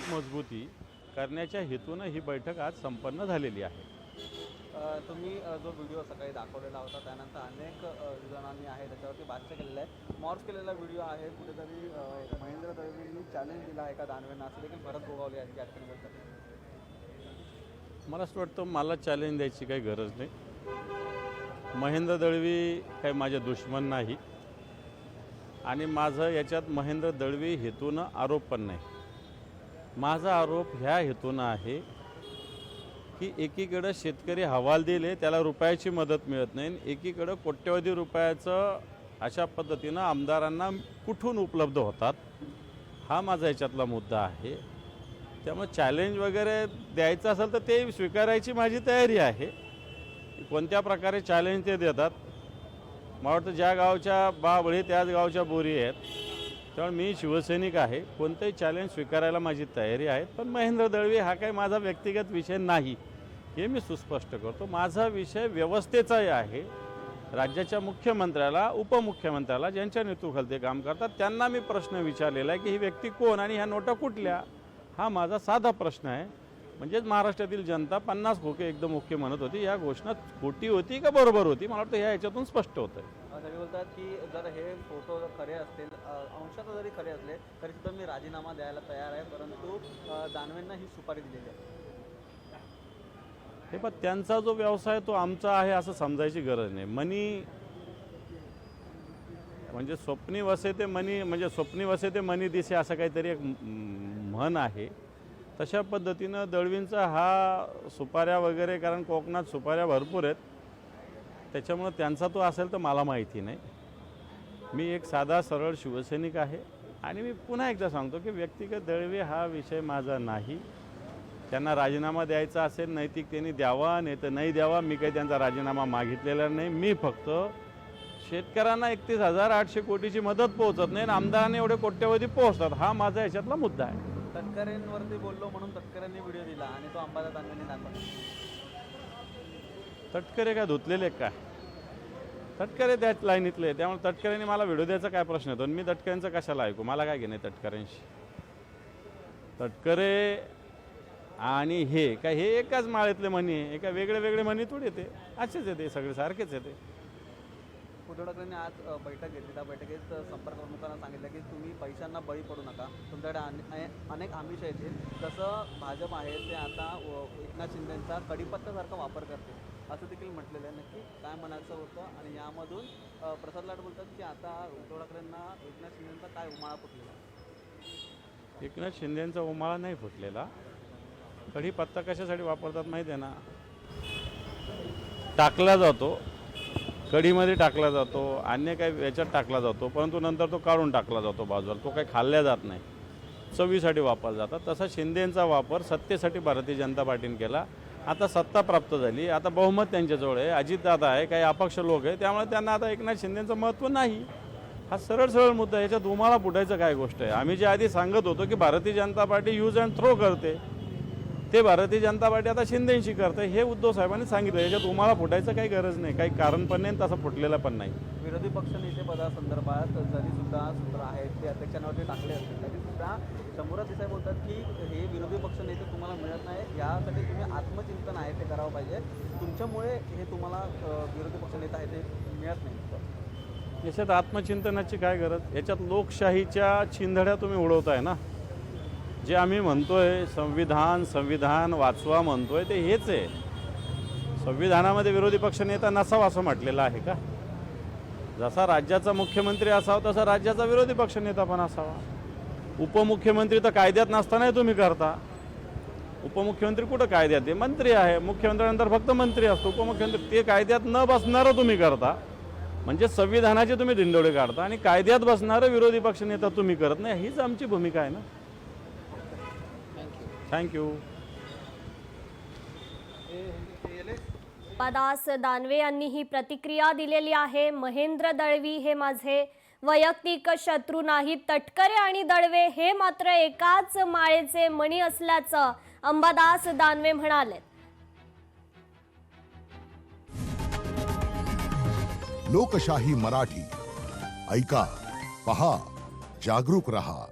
मजबूती करण्याच्या हेतूनं ही बैठक आज संपन्न झालेली आहे। तुम्ही जो व्हिडिओ सकाळी दाखवलेला होता त्यानंतर अनेक जणांनी आहे त्याच्यावरती भाष्य केलेलं आहे, मॉर्फ केलेला व्हिडिओ आहे। कुठेतरी महेंद्र दळवींनी चॅलेंज दिला आहे का दानवेंना, असं देखील भरत गोगावले यांनी आठवणी बोलतात। मला असं वाटतं मला चॅलेंज द्यायची काही गरज नाही। महेंद्र दळवी काही माझे दुश्मन नाही आणि माझं याच्यात महेंद्र दळवी हेतूनं आरोप पण नाही। माझा आरोप ह्या हेतूनं आहे की एकीकडे शेतकरी हवालदिल त्याला रुपयाची मदत मिळत नाही, एकीकडे कोट्यवधी रुपयाचं अशा पद्धतीनं आमदारांना कुठून उपलब्ध होतात, हा माझा याच्यातला मुद्दा आहे। त्यामुळे चॅलेंज वगैरे द्यायचं असेल तर ते स्वीकारायची माझी तयारी आहे। कोणत्या प्रकारे चॅलेंज ते देतात, मला वाटतं ज्या गावच्या बाबळी त्याच गावच्या बोरी आहेत, त्यामुळे मी शिवसैनिक आहे, कोणतेही चॅलेंज स्वीकारायला माझी तयारी आहे। पण महेंद्र दळवी हा काही माझा व्यक्तिगत विषय नाही हे मी सुस्पष्ट करतो। माझा विषय व्यवस्थेचाही आहे। राज्याच्या मुख्यमंत्र्याला, उपमुख्यमंत्र्याला ज्यांच्या नेतृत्वाखाली ते काम करतात त्यांना मी प्रश्न विचारलेला आहे की ही व्यक्ती कोण आणि ह्या नोटा कुठल्या, हा माझा साधा प्रश्न आहे। म्हणजेच महाराष्ट्रातील जनता 50 खोके एकदम ओके म्हणत होती, या घोषणा खोटी होती का बरोबर होती, मला वाटतं ह्या याच्यातून स्पष्ट होतं आहे। सगळे बोलतात की जर हे फोटो खरे असतील, अंशात जरी खरे असले तरी सुद्धा मी राजीनामा द्यायला तयार आहे, परंतु दानवेंना ही सुपारी दिलेली आहे। हे पण त्यांचा जो व्यवसाय तो आमचा आहे असं समजायची गरज नाही। मनी म्हणजे स्वप्नी वसे ते मनी, म्हणजे स्वप्नी वसे ते मनी दिसे असं काहीतरी एक म्हण आहे। तशा पद्धतीनं दळवींचा हा सुपाऱ्या वगैरे, कारण कोकणात सुपाऱ्या भरपूर आहेत, त्याच्यामुळे त्यांचा तो असेल तर मला माहिती नाही। मी एक साधा सरळ शिवसैनिक आहे आणि मी पुन्हा एकदा सांगतो की व्यक्तिगत दळवी हा विषय माझा नाही। त्यांना राजीनामा द्यायचा असेल नैतिकतेने द्यावा, नाही तर नाही द्यावा, मी काही त्यांचा राजीनामा मागितलेला नाही। मी फक्त शेतकऱ्यांना 31,800 कोटीची मदत पोहोचत नाही आणि आमदारांनी एवढे कोट्यवधी पोहोचतात, हा माझा याच्यातला मुद्दा आहे। तटकरेंवरती बोललो म्हणून तटकरेंनी व्हिडिओ दिला आणि तो अंबादास दानवेंनी दाखवला। तटकरे काय धुतलेले काय, तटकरे त्या लाईनीतले, त्यामुळे तटकरेंनी मला व्हिडिओ द्यायचा काय प्रश्न येतो, मी तटकऱ्यांचं कशाला ऐकू, मला काय घेणे तटकऱ्यांशी। तटकरे आणि हे काय हे एकाच माळेतले मणी आहे, एका वेगळे वेगळे मणी थोडी येते, असेच येते, सगळे सारखेच येते। उद्धव ठाकरेंनी आज बैठक घेतली, त्या बैठकीत संपर्क प्रमुखांना सांगितलं की तुम्ही पैशांना बळी पडू नका, तुमच्याकडे अनेक आमिष येतील, जसं भाजप आहे ते आता एकनाथ शिंदेंचा कडीपत्त्यासारखा वापर करते असं देखील म्हटलेलं आहे। नक्की काय म्हणायचं होतं आणि यामधून प्रसाद लाड बोलतात की आता उद्धव ठाकरेंना एकनाथ शिंदेंचा काय उमाळा फुटलेला। एकनाथ शिंदेंचा उमाळा नाही फुटलेला, कढीपत्ता कशासाठी वापरतात माहिती आहे ना, टाकला जातो, कढीमध्ये टाकला जातो, अन्य काही याच्यात टाकला जातो, परंतु नंतर तो काढून टाकला जातो बाजूला, तो काही खाल्ल्या जात नाही, चवीसाठी वापरला जातात। तसा शिंदेंचा वापर सत्तेसाठी भारतीय जनता पार्टीने केला। आता सत्ता प्राप्त झाली, आता बहुमत त्यांच्याजवळ आहे, अजितदादा आहे, काही अपक्ष लोक आहे, त्यामुळे त्यांना आता एकनाथ शिंदेंचं महत्त्व नाही, हा सरळ सरळ मुद्दा। याच्यात उमाळा फुटायचं काय गोष्ट आहे। आम्ही जे आधी सांगत होतो की Bharatiya Janata party use and throw करते, ते भारतीय जनता पार्टी आता शिंदेशी करते, हे उद्धव साहेबांनी सांगितलं। याच्यात उमाळा फुटायचं काही गरज नाही, काही कारण पण नाही, तसा फुटलेला पण नाही। विरोधी पक्ष नेते पदासंदर्भात जरी सुद्धा सूत्र आहेत ते अध्यक्षांवरती टाकले असतील तरी सुद्धा शंभूराज देसाई बोलतात की हे विरोधी पक्ष नेते तुम्हाला मिळत नाही, यासाठी तुम्ही आत्मचिंतन आहे ते करावं पाहिजे, तुमच्यामुळे हे तुम्हाला विरोधी पक्ष नेता आहे ते मिळत नाही। याच्यात आत्मचिंतनाची काय गरज, याच्यात लोकशाहीच्या चिंधड्या तुम्ही उडवताय ना। जे आम्ही म्हणतोय संविधान संविधान वाचवा म्हणतोय ते हेच आहे। संविधानामध्ये विरोधी पक्ष नेता नसावा असं म्हटलेलं आहे का? जसा राज्याचा मुख्यमंत्री असावा तसा राज्याचा विरोधी पक्ष नेता पण असावा। उपमुख्यमंत्री तर कायद्यात नसतानाही तुम्ही करता, उपमुख्यमंत्री कुठं कायद्यात आहे, मंत्री आहे, मुख्यमंत्र्यानंतर फक्त मंत्री असतो, उपमुख्यमंत्री ते कायद्यात न बसणारं तुम्ही करता, म्हणजे संविधानाचे तुम्ही धिंडोळे काढता आणि कायद्यात बसणारं विरोधी पक्ष नेता तुम्ही करत नाही, हीच आमची भूमिका आहे ना। थँक्यू। अंबादास दानवे यांनी ही प्रतिक्रिया दिलेली आहे। महेंद्र दळवी हे माझे वैयक्तिक शत्रू नाहीत, तटकरे आणि दळवे हे मात्र एकाच माळेचे मणी असल्याचं अंबादास दानवे म्हणाले। लोकशाही मराठी ऐका, पहा, जागरूक रहा।